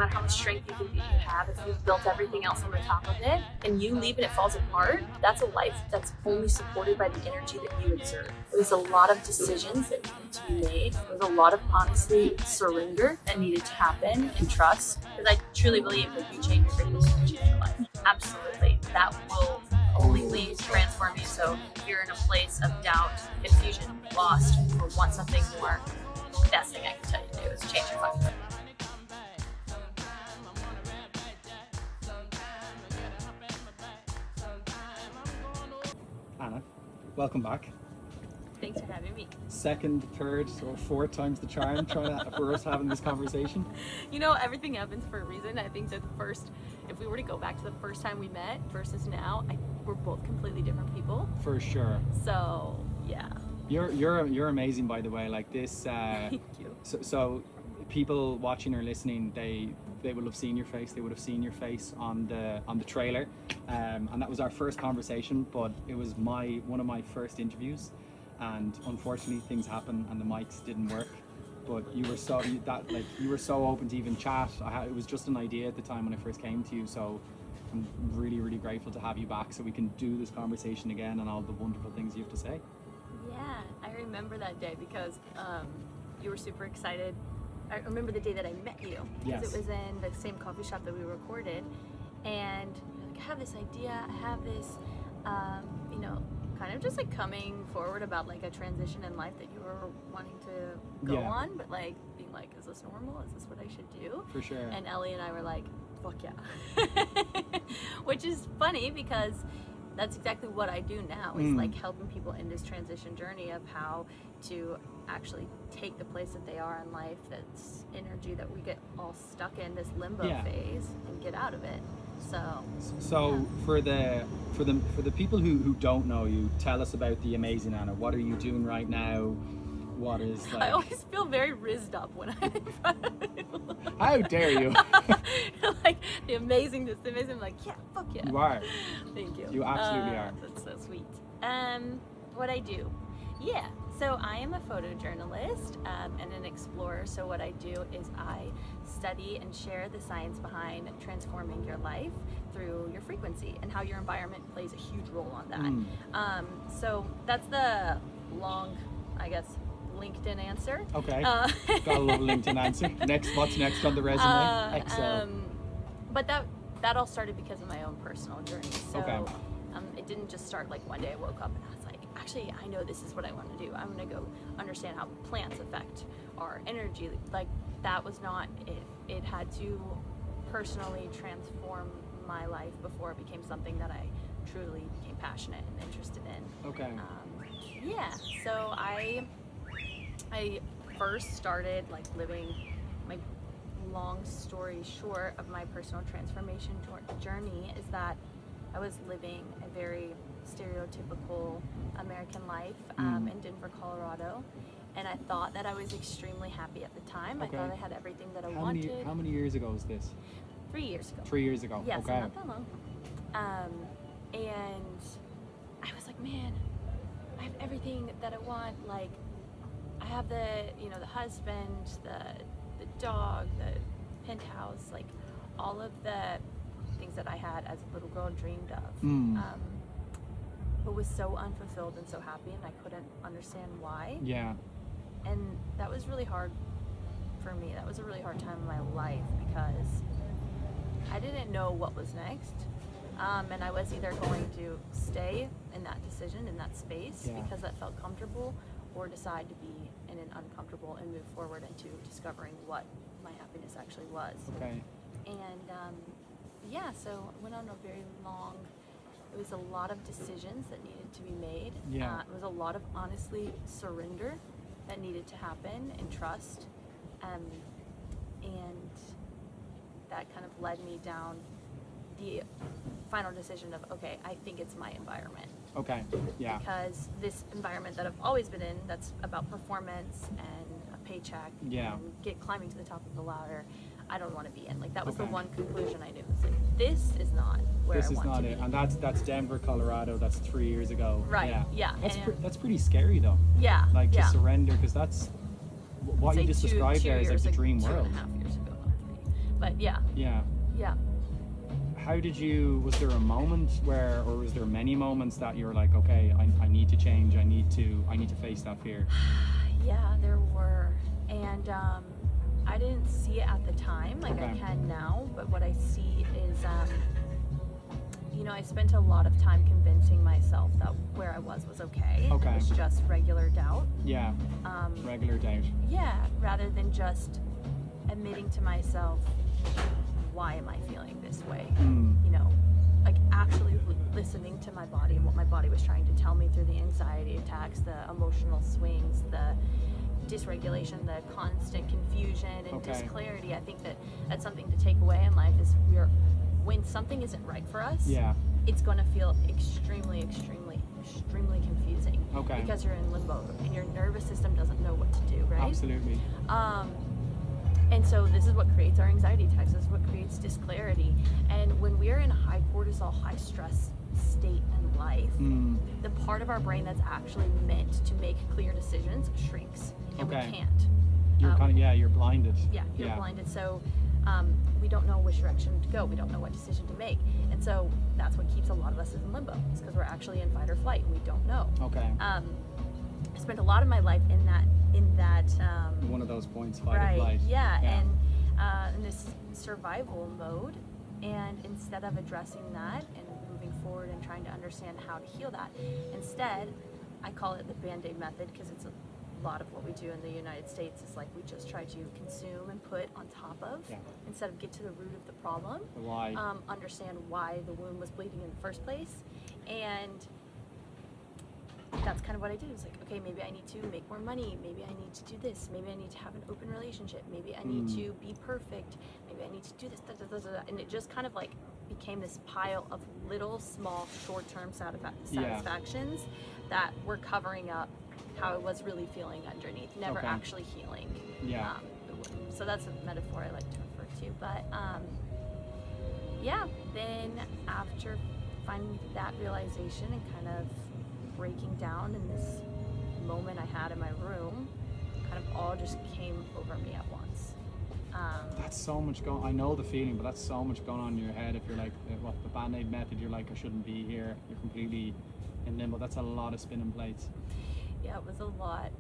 matter how much strength you think that you have, if you've built everything else on the top of it and you leave and it falls apart, that's a life that's only supported by the energy that you exert. It was a lot of decisions that needed to be made. It was a lot of, honestly, surrender that needed to happen and trust. Because I truly believe that you change your frequency, you change your life. Absolutely. That will only lead to transform you. So if you're in a place of doubt, confusion, lost, or want something more, the best thing I can tell you to do is change your fucking life. Anna, welcome back. Thanks for having me. Second, third, or fourth time's the charm for us having this conversation. You know, everything happens for a reason. I think that if we were to go back to the first time we met versus now, we're both completely different people. For sure. So, yeah. You're amazing, by the way. Like this. Thank you. So people watching or listening, they will have seen your face. They would have seen your face on the trailer, and that was our first conversation. But it was one of my first interviews. And unfortunately things happened and the mics didn't work, but you were so open to even chat. It was just an idea at the time when I first came to you, so I'm really, really grateful to have you back so we can do this conversation again and all the wonderful things you have to say. Yeah, I remember that day because you were super excited. I remember the day that I met you because Yes. it was in the same coffee shop that we recorded, and you're like, I have this idea, I have this kind of just like coming forward about like a transition in life that you were wanting to go on, but like being like, is this normal? Is this what I should do? For sure. And Ellie and I were like, fuck yeah. Which is funny because that's exactly what I do now, is like helping people in this transition journey of how to actually take the place that they are in life, that's energy that we get all stuck in, this limbo phase, and get out of it. So for the people who don't know you, tell us about the amazing Anna. What are you doing right now? What is like... I always feel very rizzed up when I'm in front of you. How dare you? Like the amazing, I'm like, yeah, fuck yeah. You are. Thank you. You absolutely are. That's so sweet. What I do. Yeah, so I am a photojournalist and an explorer. So what I do is I study and share the science behind transforming your life through your frequency and how your environment plays a huge role on that. So that's the long, I guess, LinkedIn answer. Okay. Got a little LinkedIn answer. What's next on the resume? Excel. But that all started because of my own personal journey. So Okay. It didn't just start like one day I woke up and I was like, actually, I know this is what I want to do. I'm going to go understand how plants affect our energy. Like, that was not it. It had to personally transform my life before it became something that I truly became passionate and interested in. Okay. Yeah, so I first started like living my long story short of my personal transformation journey is that I was living a very stereotypical American life in Denver, Colorado, and I thought that I was extremely happy at the time. Okay. I thought I had everything that I wanted. How many years ago was this? 3 years ago. 3 years ago. Yes, Okay. not that long. And I was like, man, I have everything that I want. Like, I have the husband, the dog, the penthouse, like all of the things that I had as a little girl dreamed of. But was so unfulfilled and so happy, and I couldn't understand why. Yeah. And that was really hard for me. That was a really hard time in my life because I didn't know what was next. And I was either going to stay in that decision, in that space, because that felt comfortable, or decide to be in an uncomfortable and move forward into discovering what my happiness actually was. Okay. And so it went on a very long, it was a lot of decisions that needed to be made. Yeah. It was a lot of, honestly, surrender that needed to happen and trust. And that kind of led me down the final decision of, okay, I think it's my environment. Okay. Yeah. Because this environment that I've always been in, that's about performance and a paycheck and climbing to the top of the ladder, I don't want to be in. Like, that was the one conclusion I knew. It's like, this is not where I want to be. This is not it. And that's Denver, Colorado. That's 3 years ago. Right. Yeah. That's pretty scary though. Yeah. Like to surrender, because that's what you just described there is like the dream world. 2.5 years ago, not 3. But yeah. How did you, was there a moment where, or was there many moments that you were like, okay, I need to change, I need to face that fear? Yeah, there were. And I didn't see it at the time like I can now, but what I see is, I spent a lot of time convincing myself that where I was okay. It was just regular doubt. Yeah, regular doubt. Yeah, rather than just admitting to myself, why am I feeling this way? Like actually listening to my body and what my body was trying to tell me through the anxiety attacks, the emotional swings, the dysregulation, the constant confusion and disclarity. I think that's something to take away in life is when something isn't right for us, it's going to feel extremely, extremely, extremely confusing. Because you're in limbo and your nervous system doesn't know what to do, right? Absolutely. And so this is what creates our anxiety attacks. This is what creates disclarity. And when we're in a high cortisol, high stress state in life, the part of our brain that's actually meant to make clear decisions shrinks, and we can't. You're blinded. Yeah, you're blinded. So we don't know which direction to go. We don't know what decision to make. And so that's what keeps a lot of us in limbo. It's because we're actually in fight or flight and we don't know. I spent a lot of my life in that one of those points, fight or flight. And in this survival mode, and instead of addressing that and moving forward and trying to understand how to heal that, instead I call it the Band-Aid method, because it's a lot of what we do in the United States is like we just try to consume and put on top of instead of get to the root of the problem, understand why the wound was bleeding in the first place. And that's kind of what I did. It was like, okay, maybe I need to make more money. Maybe I need to do this. Maybe I need to have an open relationship. Maybe I need to be perfect. Maybe I need to do this, and it just kind of like became this pile of little, small, short-term satisfactions that were covering up how I was really feeling underneath, never actually healing. So that's a metaphor I like to refer to. But then after finding that realization and kind of breaking down in this moment I had in my room, kind of all just came over me at once. That's so much going. I know the feeling, but that's so much going on in your head. If you're like, what, the Band-Aid method, you're like, I shouldn't be here. You're completely in limbo. That's a lot of spinning plates. Yeah, it was a lot.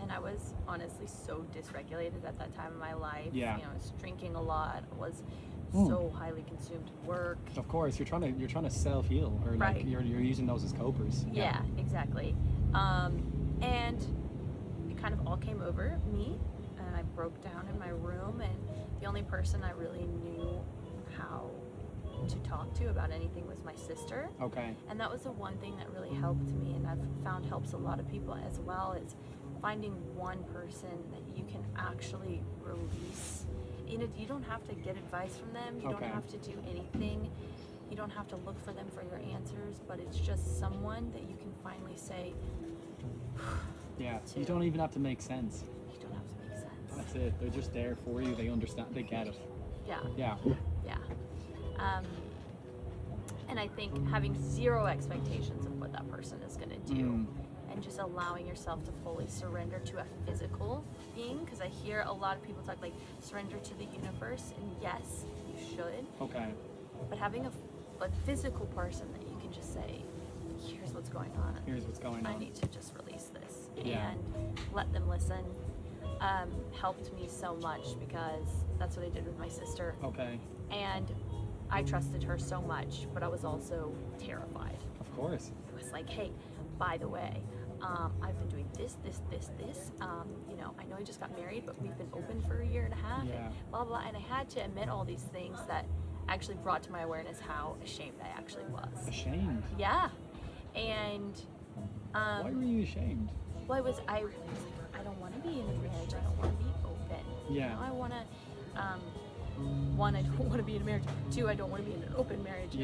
And I was honestly so dysregulated at that time in my life. I was drinking a lot. I was so highly consumed in work. Of course, you're trying to self-heal, or like you're using those as copers. Yeah, exactly. And it kind of all came over me, and I broke down in my room, and the only person I really knew how to talk to about anything was my sister. And that was the one thing that really helped me, and I've found helps a lot of people as well, is finding one person that you can actually release. You don't have to get advice from them. You don't have to do anything. You don't have to look for them for your answers, but it's just someone that you can finally say you don't even have to make sense. You don't have to make sense. That's it. They're just there for you. They understand. They get it. Yeah. And I think having zero expectations of what that person is going to do, and just allowing yourself to fully surrender to a physical being, because I hear a lot of people talk like surrender to the universe, and yes, you should. But having a physical person that you can just say, here's what's going on. Here's what's going on. I need to just release this and let them listen. Helped me so much, because that's what I did with my sister. And I trusted her so much, but I was also terrified. Of course. It was like, hey, by the way, I've been doing this. I know I just got married, but we've been open for a year and a half, and blah, blah. And I had to admit all these things that actually brought to my awareness how ashamed I actually was. Ashamed? Yeah. And why were you ashamed? Well, I was like, I don't want to be in a marriage. I don't want to be open. I want to. One, I don't want to be in a marriage. Two, I don't want to be in an open marriage.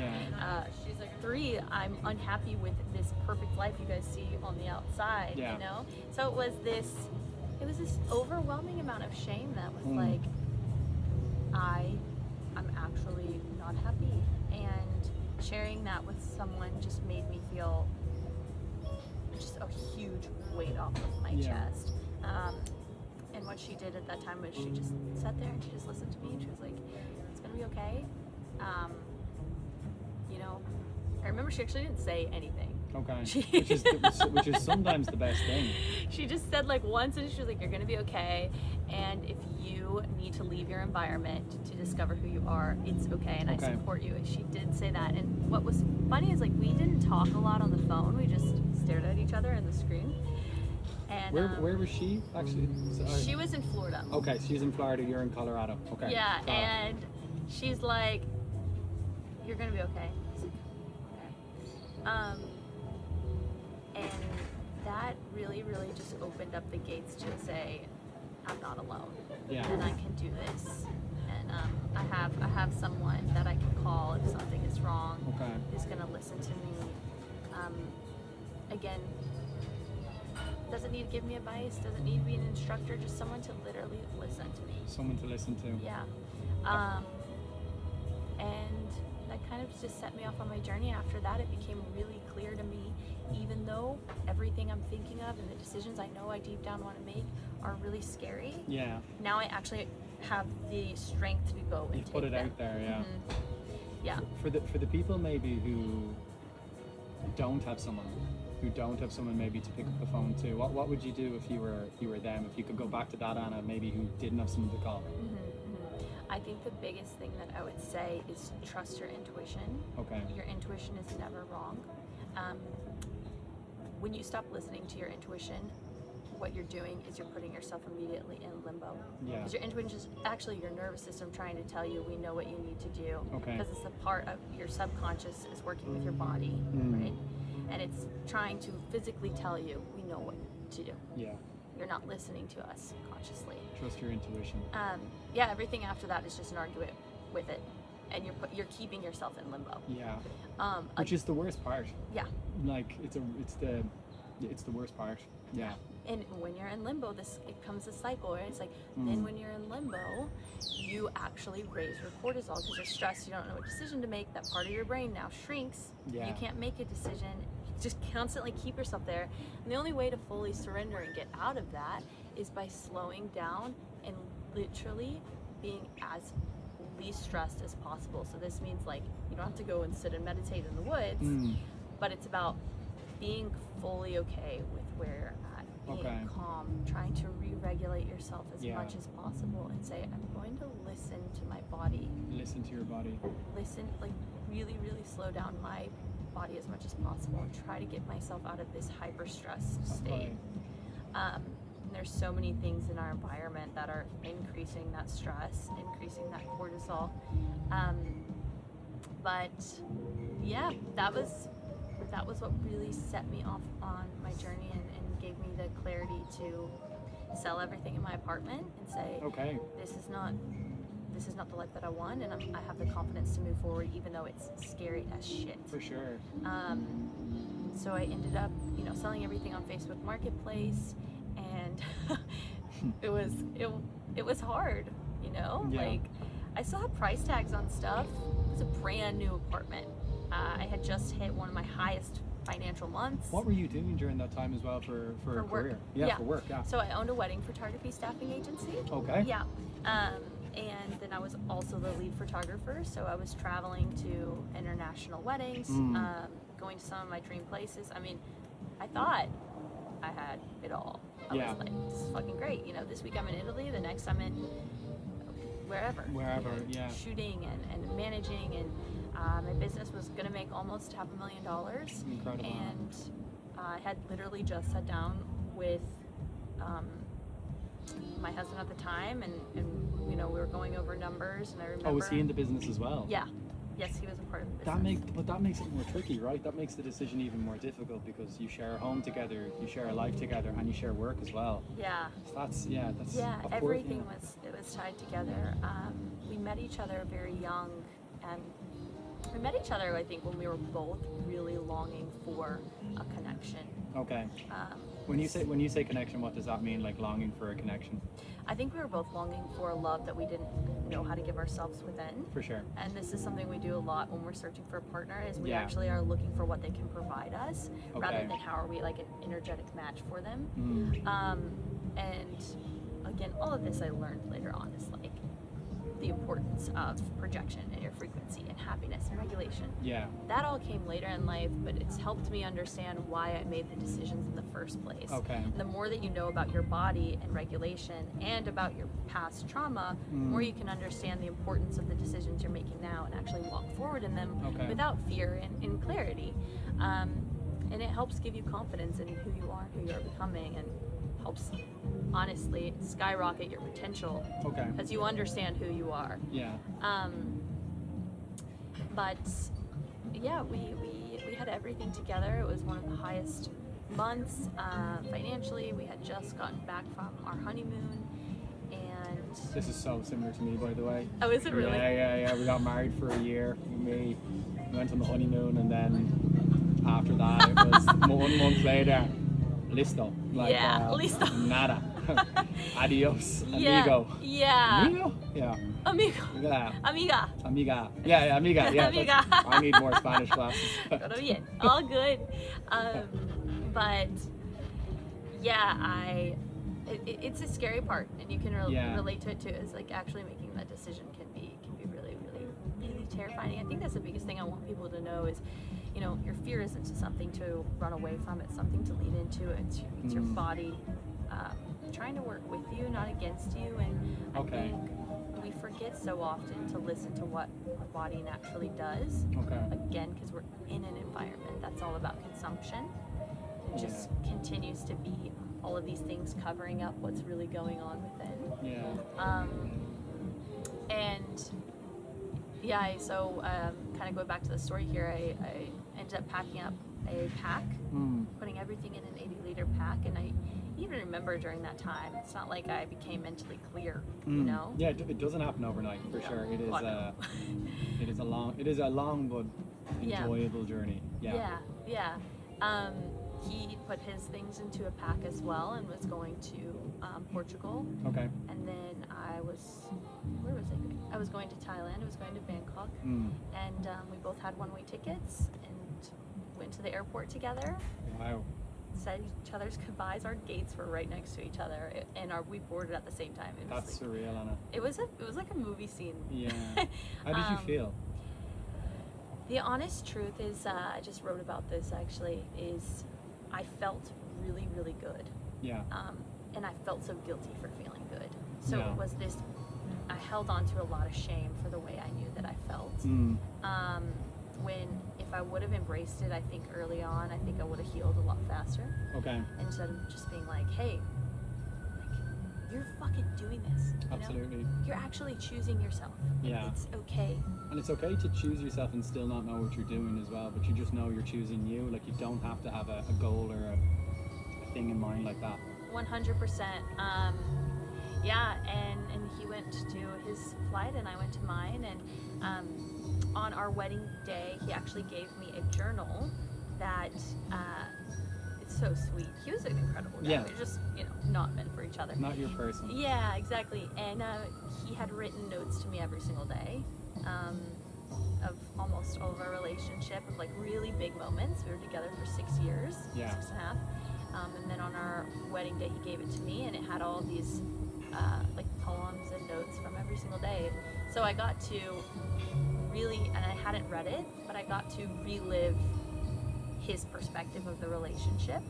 3, I'm unhappy with this perfect life you guys see on the outside. So it was this overwhelming amount of shame that was like, I'm actually not happy, and sharing that with someone just made me feel just a huge weight off of my chest. And what she did at that time was she just sat there and she just listened to me, and she was like, it's gonna be okay. You know, I remember she actually didn't say anything. Okay. Which is sometimes the best thing. She just said like once, and she was like, you're gonna be okay, and if you need to leave your environment to discover who you are, it's okay, and I support you. And she did say that. And what was funny is like we didn't talk a lot on the phone, we just stared at each other in the screen. And where was she actually? She was in Florida. Okay, she's in Florida, you're in Colorado. Okay. Yeah, and she's like, you're gonna be okay. And that really, really just opened up the gates to say, I'm not alone, and I can do this. And I have someone that I can call if something is wrong, who's gonna listen to me. Again, doesn't need to give me advice, doesn't need to be an instructor, just someone to literally listen to me. Someone to listen to. Yeah. And that kind of just set me off on my journey. After that, it became really clear to me, even though everything I'm thinking of and the decisions I know I deep down want to make are really scary. Yeah. Now I actually have the strength to go and you put it them. out there, yeah. Mm-hmm. Yeah. For the people maybe who don't have someone maybe to pick up the phone to, what would you do if you were them? If you could go back to that Anna, maybe who didn't have someone to call. I think the biggest thing that I would say is trust your intuition. Okay. Your intuition is never wrong. When you stop listening to your intuition, what you're doing is you're putting yourself immediately in limbo. Yeah. Because your intuition is actually your nervous system trying to tell you, we know what you need to do. Okay. Because it's a part of your subconscious is working with your body, right? And it's trying to physically tell you, we know what to do. Yeah. You're not listening to us consciously. Trust your intuition. Yeah, everything after that is just an argument with it, and you're keeping yourself in limbo. Yeah. Which is the worst part. Yeah. Like it's the worst part. Yeah. And when you're in limbo, it comes a cycle, right? It's like then when you're in limbo, you actually raise your cortisol because you're stressed. You don't know what decision to make. That part of your brain now shrinks. Yeah. You can't make a decision. Just constantly keep yourself there. And the only way to fully surrender and get out of that is by slowing down and literally being as least stressed as possible. So this means like you don't have to go and sit and meditate in the woods, but it's about being fully okay with where you're at, being calm, trying to re-regulate yourself as much as possible, and say, I'm going to listen to my body. Listen to your body. Listen, like really, really slow down my body as much as possible and try to get myself out of this hyper stressed state. And there's so many things in our environment that are increasing that stress, increasing that cortisol. But yeah, that was what really set me off on my journey and gave me the clarity to sell everything in my apartment and say, this is not the life that I want, and I have the confidence to move forward, even though it's scary as shit. For sure. So I ended up, selling everything on Facebook Marketplace, and it was hard, Like I still have price tags on stuff. It was a brand new apartment. I had just hit one of my highest financial months. What were you doing during that time as well for a career? Yeah, for work. Yeah. So I owned a wedding photography staffing agency. Okay. Yeah. And then I was also the lead photographer, so I was traveling to international weddings, going to some of my dream places. I mean, I thought I had it all. I was like, this is fucking great. This week I'm in Italy, the next I'm in wherever. Shooting and managing, and my business was going to make almost $500,000. Incredible. And I had literally just sat down with my husband at the time, and we were going over numbers, and I remember. Oh, was he in the business as well? Yeah. Yes, he was a part of the business. That makes it more tricky, right? That makes the decision even more difficult because you share a home together, you share a life together, and you share work as well. Yeah. So that's everything was tied together. We met each other very young, and we met each other, I think, when we were both really longing for a connection. Okay. When you say connection, what does that mean? Like longing for a connection? I think we were both longing for a love that we didn't know how to give ourselves within. For sure. And this is something we do a lot when we're searching for a partner, is we actually are looking for what they can provide us, rather than how are we like an energetic match for them. And again, all of this I learned later on is like the importance of projection and your frequency and happiness and regulation. Yeah. That all came later in life, but it's helped me understand why I made the decisions in the first place. Okay. And the more that you know about your body and regulation and about your past trauma, the more you can understand the importance of the decisions you're making now and actually walk forward in them without fear and in clarity. And it helps give you confidence in who you are, who you are becoming, and helps honestly skyrocket your potential because you understand who you are. Yeah. But yeah, we had everything together. It was one of the highest months financially. We had just gotten back from our honeymoon, and This is so similar to me, by the way. oh, is it really? Yeah. We got married for a year. We went on the honeymoon, and then after that, it was 1 month later. Listo. Like, listo. Nada. Adios. Yeah. Amigo. Yeah. Amigo? Yeah. Amigo. Yeah. Amiga. Amiga. Yeah, amiga. Yeah. Amiga. I need more Spanish classes. Todo bien. All good. But yeah, it's a scary part, and you can relate to it too. Is like actually making that decision can be really, really, really terrifying. I think that's the biggest thing I want people to know is, you know, your fear isn't something to run away from. It's something to lean into. It's your body trying to work with you, not against you. And I think we forget so often to listen to what our body naturally does. Again, because we're in an environment that's all about consumption. It just continues to be all of these things covering up what's really going on within. So kind of going back to the story here, I ended up packing up a pack, putting everything in an 80-liter pack, and I even remember during that time, it's not like I became mentally clear, you know? Yeah, it doesn't happen overnight, for sure. It is a long but enjoyable journey. Yeah. He put his things into a pack as well and was going to Portugal. And then where was I going? I was going to Thailand, I was going to Bangkok. And we both had one-way tickets and went to the airport together. Wow. Said each other's goodbyes. Our gates were right next to each other, and we boarded at the same time. That's like, surreal, Anna. It was like a movie scene. Yeah. How did you feel? The honest truth is, I just wrote about this actually, is I felt really, really good. Yeah. And I felt so guilty for feeling good. So it was this, I held on to a lot of shame for the way I knew that I felt. When if I would have embraced it, I think early on, I think I would have healed a lot faster. Instead of just being like, hey, like, you're fucking doing this. Absolutely. Know? You're actually choosing yourself. Yeah. It's okay. And it's okay to choose yourself and still not know what you're doing as well, but you just know you're choosing you. Like, you don't have to have a goal or a thing in mind like that. 100%. And he went to his flight and I went to mine, and on our wedding day, he actually gave me a journal that it's so sweet. He was an incredible guy. We're just, not meant for each other. Not your person. Yeah, exactly. And he had written notes to me every single day of almost all of our relationship, of like really big moments. We were together for 6 years, 6.5. And then on our wedding day, he gave it to me, and it had all these like poems and notes from every single day. So I got to really, and I hadn't read it, but I got to relive his perspective of the relationship.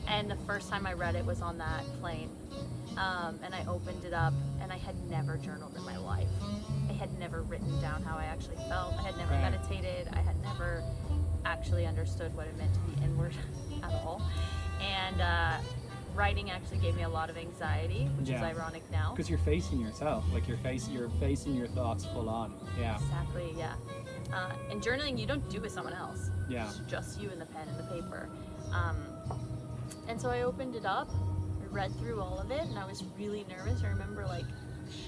And the first time I read it was on that plane. And I opened it up, and I had never journaled in my life. I had never written down how I actually felt. I had never meditated. I had never actually understood what it meant to be inward at all. And writing actually gave me a lot of anxiety, which is ironic now. Because you're facing yourself, like you're facing your thoughts full on. Yeah. Exactly, yeah. And journaling, you don't do with someone else. Yeah. It's just you and the pen and the paper. And so I opened it up, I read through all of it, and I was really nervous. I remember like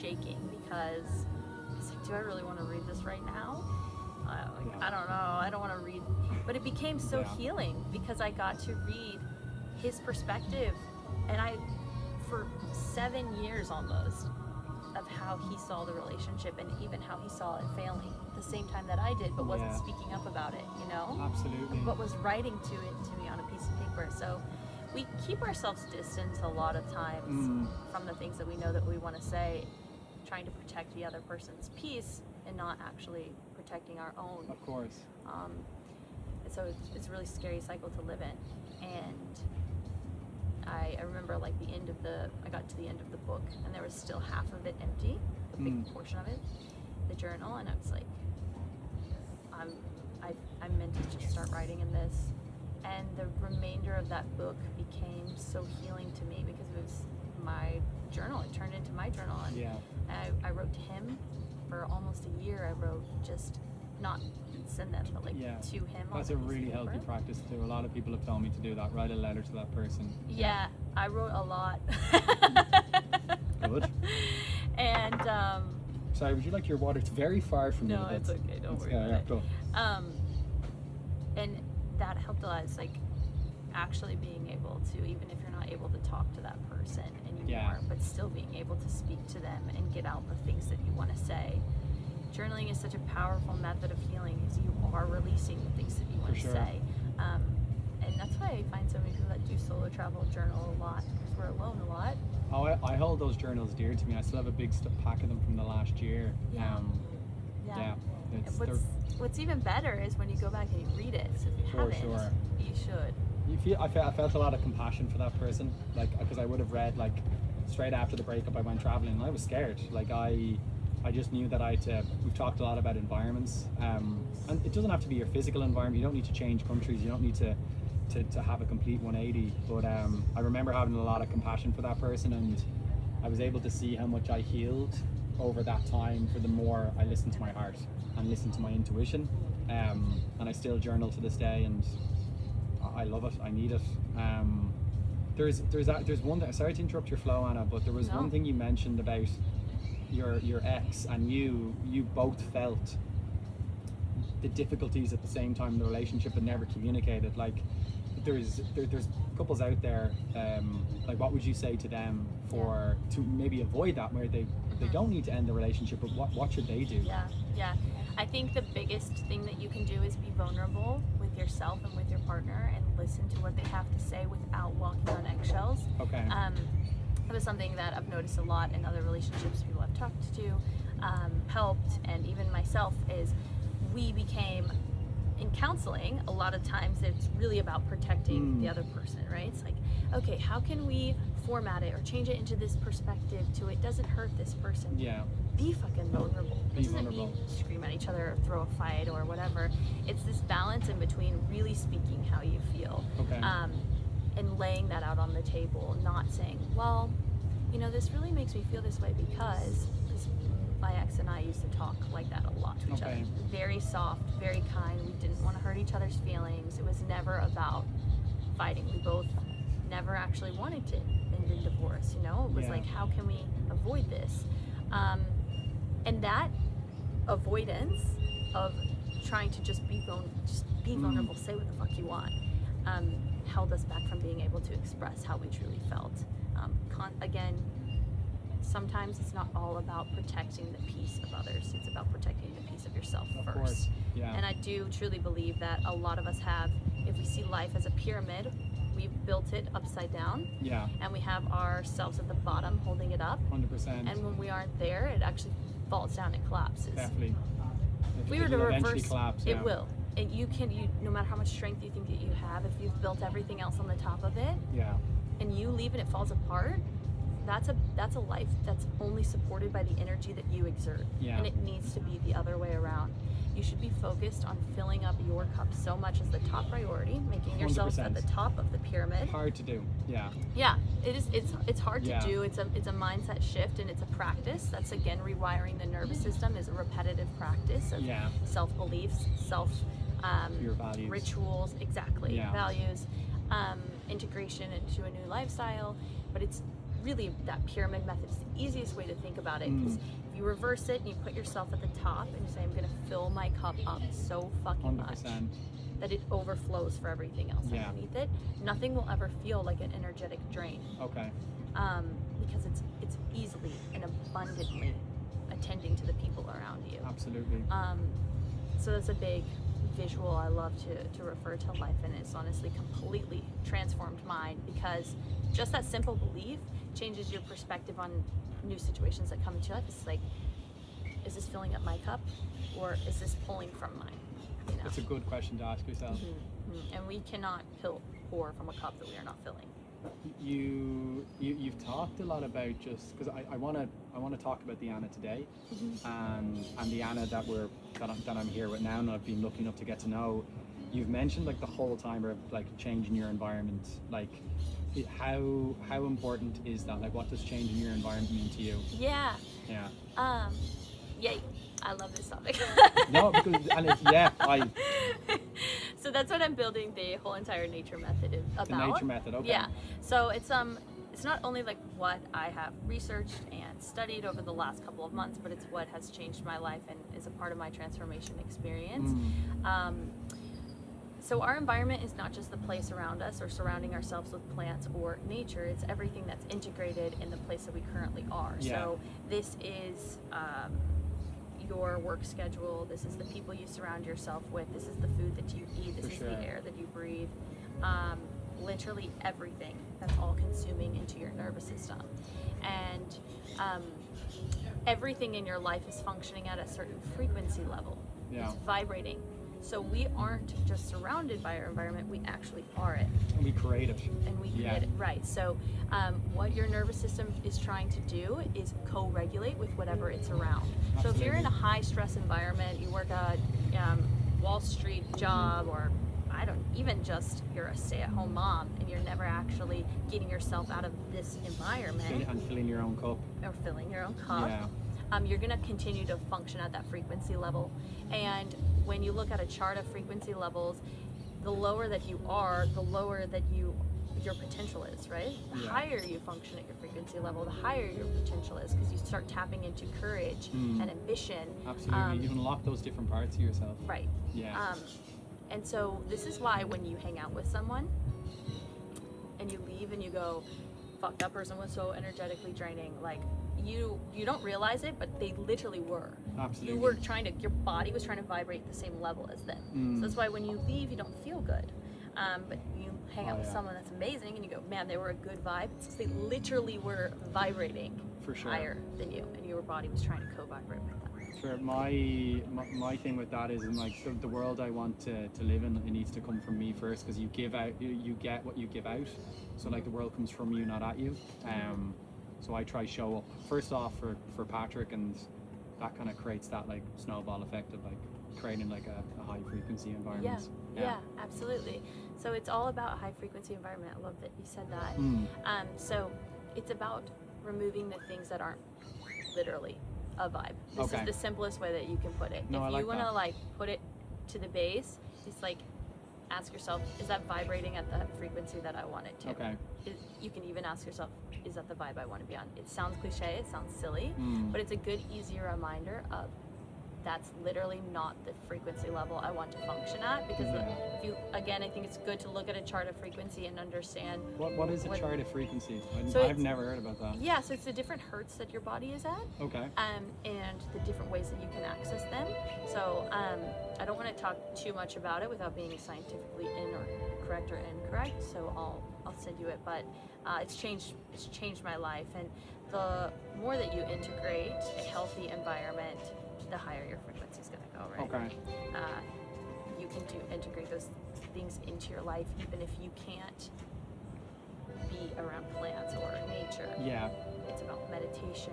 shaking because I was like, do I really want to read this right now? I don't know, I don't want to read. But it became so healing because I got to read his perspective, and for 7 years almost, of how he saw the relationship and even how he saw it failing at the same time that I did, but wasn't speaking up about it, Absolutely. but was writing to me on a piece of paper. So we keep ourselves distant a lot of times from the things that we know that we want to say, trying to protect the other person's peace and not actually protecting our own. Of course. So it's a really scary cycle to live in. And I remember like I got to the end of the book and there was still half of it empty, a big portion of it, the journal, and I was like, I'm meant to just start writing in this. And the remainder of that book became so healing to me because it was my journal. It turned into my journal. And I wrote to him for almost a year. I wrote just not send them, but like to him. That's a really healthy practice too. A lot of people have told me to do that. Write a letter to that person. Yeah, I wrote a lot. Good. And sorry, would you like your water? It's very far from you. No, it's okay. Don't worry about it. Go. And that helped a lot. It's like actually being able to, even if you're not able to talk to that person anymore, but still being able to speak to them and get out the things that you want to say. Journaling is such a powerful method of healing because you are releasing the things that you want to say. And that's why I find so many people that do solo travel journal a lot because we're alone a lot. Oh, I hold those journals dear to me. I still have a big pack of them from the last year. What's even better is when you go back and you read it. So if you haven't, you should. I felt a lot of compassion for that person, like because I would have read like straight after the breakup. I went traveling and I was scared. Like I just knew that we've talked a lot about environments, and it doesn't have to be your physical environment. You don't need to change countries. You don't need to have a complete 180. But I remember having a lot of compassion for that person, and I was able to see how much I healed over that time for the more I listened to my heart and listened to my intuition. And I still journal to this day, and I love it. I need it. There's one thing. Sorry to interrupt your flow, Anna, but there was one thing you mentioned about your ex, and you both felt the difficulties at the same time in the relationship and never communicated. Like there's couples out there, like what would you say to them to maybe avoid that, where they don't need to end the relationship, but what should they do? I think the biggest thing that you can do is be vulnerable with yourself and with your partner and listen to what they have to say without walking on eggshells. That was something that I've noticed a lot in other relationships people I've talked to, helped, and even myself, is we became, in counseling, a lot of times it's really about protecting the other person, right? It's like, okay, how can we format it or change it into this perspective to it doesn't hurt this person? Be fucking vulnerable. It doesn't mean scream at each other or throw a fight or whatever. It's this balance in between really speaking how you feel. And laying that out on the table, not saying, well, you know, this really makes me feel this way because my ex and I used to talk like that a lot to each other. Very soft, very kind. We didn't want to hurt each other's feelings. It was never about fighting. We both never actually wanted to end in divorce, you know? It was like, how can we avoid this? And that avoidance of trying to just be vulnerable, say what the fuck you want, held us back from being able to express how we truly felt. Again, sometimes it's not all about protecting the peace of others. It's about protecting the peace of yourself first. And I do truly believe that a lot of us have, if we see life as a pyramid, we've built it upside down. And we have ourselves at the bottom holding it up. 100%. And when we aren't there, it actually falls down and collapses. Definitely. If we were to reverse, collapse, it will. And you no matter how much strength you think that you have, if you've built everything else on the top of it, and you leave and it falls apart, that's a life that's only supported by the energy that you exert. And it needs to be the other way around. You should be focused on filling up your cup so much as the top priority, making yourself 100%. at the top of the pyramid. Hard to do. It is. It's hard to do. It's a mindset shift, and it's a practice. That's again rewiring the nervous system is a repetitive practice of self-beliefs, your values, rituals, values, integration into a new lifestyle. But it's really that pyramid method is the easiest way to think about it, because if you reverse it and you put yourself at the top and you say, I'm going to fill my cup up so fucking 100%. much that it overflows for everything else underneath it, nothing will ever feel like an energetic drain. Because it's easily and abundantly attending to the people around you. Absolutely. So that's a big visual I love to refer to life in. It's honestly completely transformed mine, because just that simple belief changes your perspective on new situations that come into your life. It's like, is this filling up my cup, or is this pulling from mine? You know? That's a good question to ask yourself. And we cannot pour from a cup that we are not filling. You've talked a lot about, just because I want to talk about the Anna today, and the Anna that I'm here with now, and I've been lucky enough to get to know. You've mentioned like the whole time of like changing your environment, like how important is that? Like, what does changing your environment mean to you? Yeah. Yay. I love this topic. No, because So that's what I'm building the whole entire nature method about. The nature method, okay. Yeah. So it's not only like what I have researched and studied over the last couple of months, but it's what has changed my life and is a part of my transformation experience. So our environment is not just the place around us or surrounding ourselves with plants or nature. It's everything that's integrated in the place that we currently are. Yeah. So this is your work schedule. This is the people you surround yourself with. This is the food that you eat. This is the air that you breathe. Literally everything that's all consuming into your nervous system. And everything in your life is functioning at a certain frequency level. Yeah. It's vibrating. So we aren't just surrounded by our environment, we actually are it. And we create it. And we create it, right. So what your nervous system is trying to do is co-regulate with whatever it's around. Absolutely. So if you're in a high stress environment, you work a Wall Street job, or even just you're a stay-at-home mom and you're never actually getting yourself out of this environment. And filling your own cup. Or filling your own cup. Yeah. You're going to continue to function at that frequency level. And when you look at a chart of frequency levels, the lower that you are, the lower that your potential is, right? The higher you function at your frequency level, the higher your potential is, because you start tapping into courage and ambition. Absolutely. You unlock those different parts of yourself. Right. Yeah. And so this is why when you hang out with someone and you leave and you go, fuck, that person was so energetically draining, like you don't realize it, but they literally were. Absolutely. You were your body was trying to vibrate at the same level as them. So that's why when you leave, you don't feel good. But you hang out with someone that's amazing and you go, man, they were a good vibe. It's because they literally were vibrating higher than you, and your body was trying to co-vibrate with them. Sure. My thing with that is, in like the world I want to live in, it needs to come from me first, because you give out, you get what you give out. So like the world comes from you, not at you. So I try show up first off for Patrick, and that kind of creates that like snowball effect of like creating like a high frequency environment. Yeah, absolutely. So it's all about high frequency environment. I love that you said that. So it's about removing the things that aren't literally a vibe. This is the simplest way that you can put it. No, if you want to that. like put it to the base, it's like ask yourself, is that vibrating at the frequency that I want it to? Okay. You can even ask yourself, is that the vibe I want to be on? It sounds cliche, it sounds silly, but it's a good, easy reminder of that's literally not the frequency level I want to function at. Because if you, again, I think it's good to look at a chart of frequency and understand. What is a chart of frequency? So I've never heard about that. Yeah, so it's the different hertz that your body is at. Okay. And the different ways that you can access them. So I don't want to talk too much about it without being scientifically correct or incorrect. So I'll send you it. But it's changed my life. And the more that you integrate a healthy environment, the higher your frequency is going to go, right? Okay. You can integrate those things into your life, even if you can't be around plants or nature. Yeah. It's about meditation,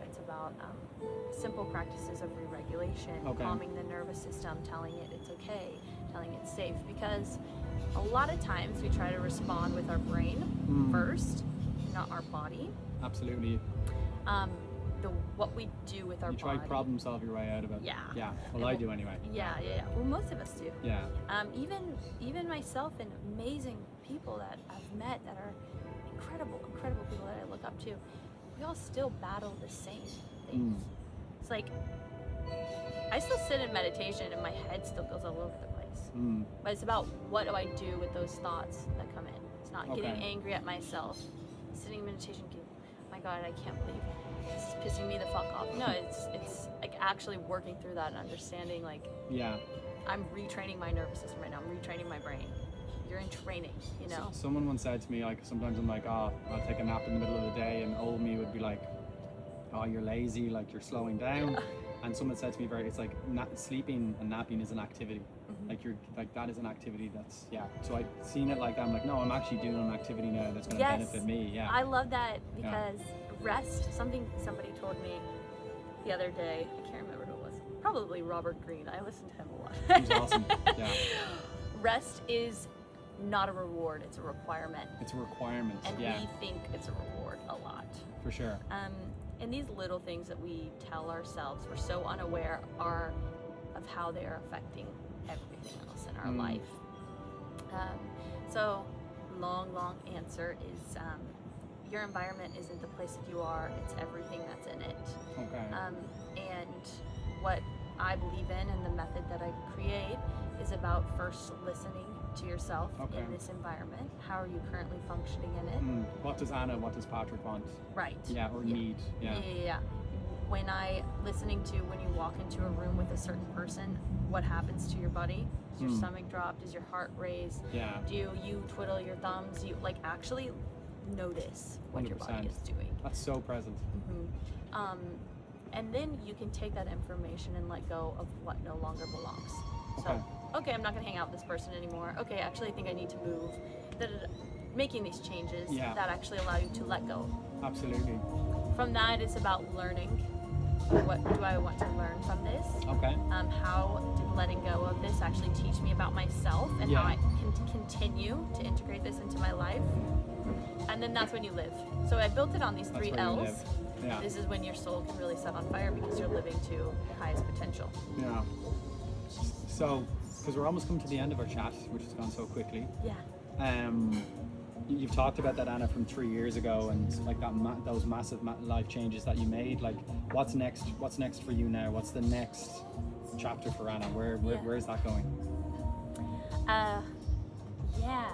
it's about simple practices of re-regulation, Okay. calming the nervous system, telling it it's okay, telling it safe, because a lot of times we try to respond with our brain first, not our body. Absolutely. What we do with our body. You try problem solve your way out of it. Yeah. Yeah. Well, I do anyway. Yeah. Well, most of us do. Yeah. Even myself and amazing people that I've met that are incredible people that I look up to, we all still battle the same things. It's like, I still sit in meditation and my head still goes all over the place. But it's about, what do I do with those thoughts that come in? It's not getting angry at myself. Sitting in meditation, oh my God, I can't believe this is pissing me the fuck off. No, it's like actually working through that and understanding, like, I'm retraining my nervous system right now. I'm retraining my brain. You're in training, you know. Someone once said to me, like, sometimes I'm like, oh, I'll take a nap in the middle of the day, and old me would be like, oh, you're lazy, like you're slowing down. Yeah. And someone said to me, it's like sleeping and napping is an activity. Like that is an activity that's, so I've seen it like that. I'm like, no, I'm actually doing an activity now that's going to benefit me. Yeah. I love that because rest, somebody told me the other day, I can't remember who it was, probably Robert Greene. I listen to him a lot. He's awesome. Yeah. Rest is not a reward, it's a requirement. It's a requirement. And we think it's a reward a lot. For sure. And these little things that we tell ourselves, we're so unaware of how they are affecting everything else in our life. So long answer is your environment isn't the place that you are, it's everything that's in it. Okay. And what I believe in and the method that I create is about first listening to yourself in this environment. How are you currently functioning in it? What does Patrick want? Right. Yeah, or need. Yeah. When you walk into a room with a certain person, what happens to your body? Does your stomach drop? Does your heart raise? Yeah. Do you twiddle your thumbs? You actually notice what 100%. your body is doing. That's so present. And then you can take that information and let go of what no longer belongs. Okay. So, okay, I'm not going to hang out with this person anymore. Okay, actually, I think I need to move. Making these changes that actually allow you to let go. Absolutely. From that, it's about learning. What do I want to learn from this? Okay. How did letting go of this actually teach me about myself and how I can continue to integrate this into my life? And then that's when you live. So I built it on these three L's. Yeah. This is when your soul can really set on fire because you're living to your highest potential. Yeah. So, because we're almost coming to the end of our chat, which has gone so quickly. Yeah. You've talked about that, Anna, from 3 years ago, and like those massive life changes that you made. Like, what's next? What's next for you now? What's the next chapter for Anna? Where is that going? Yeah.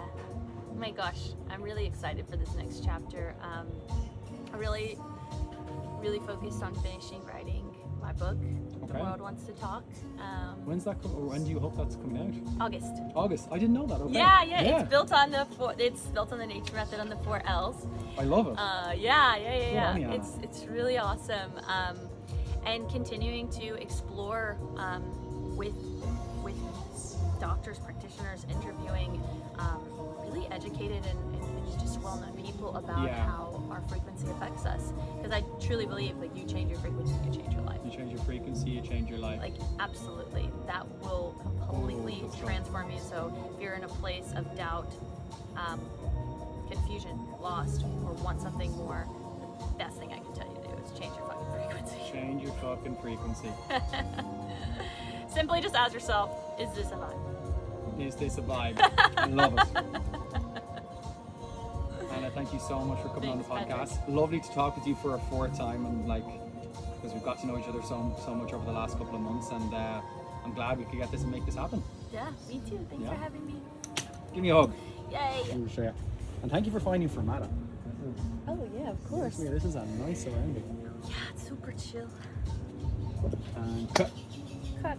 Oh my gosh, I'm really excited for this next chapter. I really focused on finishing writing my book. The World Wants to Talk. When's that? When do you hope that's coming out? August. I didn't know that. Okay. Yeah. It's built on the nature method on the 4 L's. I love it. Yeah. It's really awesome. And continuing to explore with doctors, practitioners, interviewing really educated and just well-known people about how our frequency affects us. Because I truly believe, like, you change your frequency, you change your life. You change your frequency, you change your life. Like, absolutely. That will completely transform you. So if you're in a place of doubt, confusion, lost, or want something more, the best thing I can tell you to do is change your fucking frequency. Change your fucking frequency. Simply just ask yourself, is this a vibe? Is this a vibe? I love it. Anna, thank you so much for coming on the podcast. Patrick. Lovely to talk with you for a 4th time, and because we've got to know each other so much over the last couple of months, and I'm glad we could get this and make this happen. Yeah, me too. Thanks for having me. Give me a hug. Yay! And thank you for finding Fermata. Oh yeah, of course. This is a nice surrounding. Yeah, it's super chill. And cut. Cut.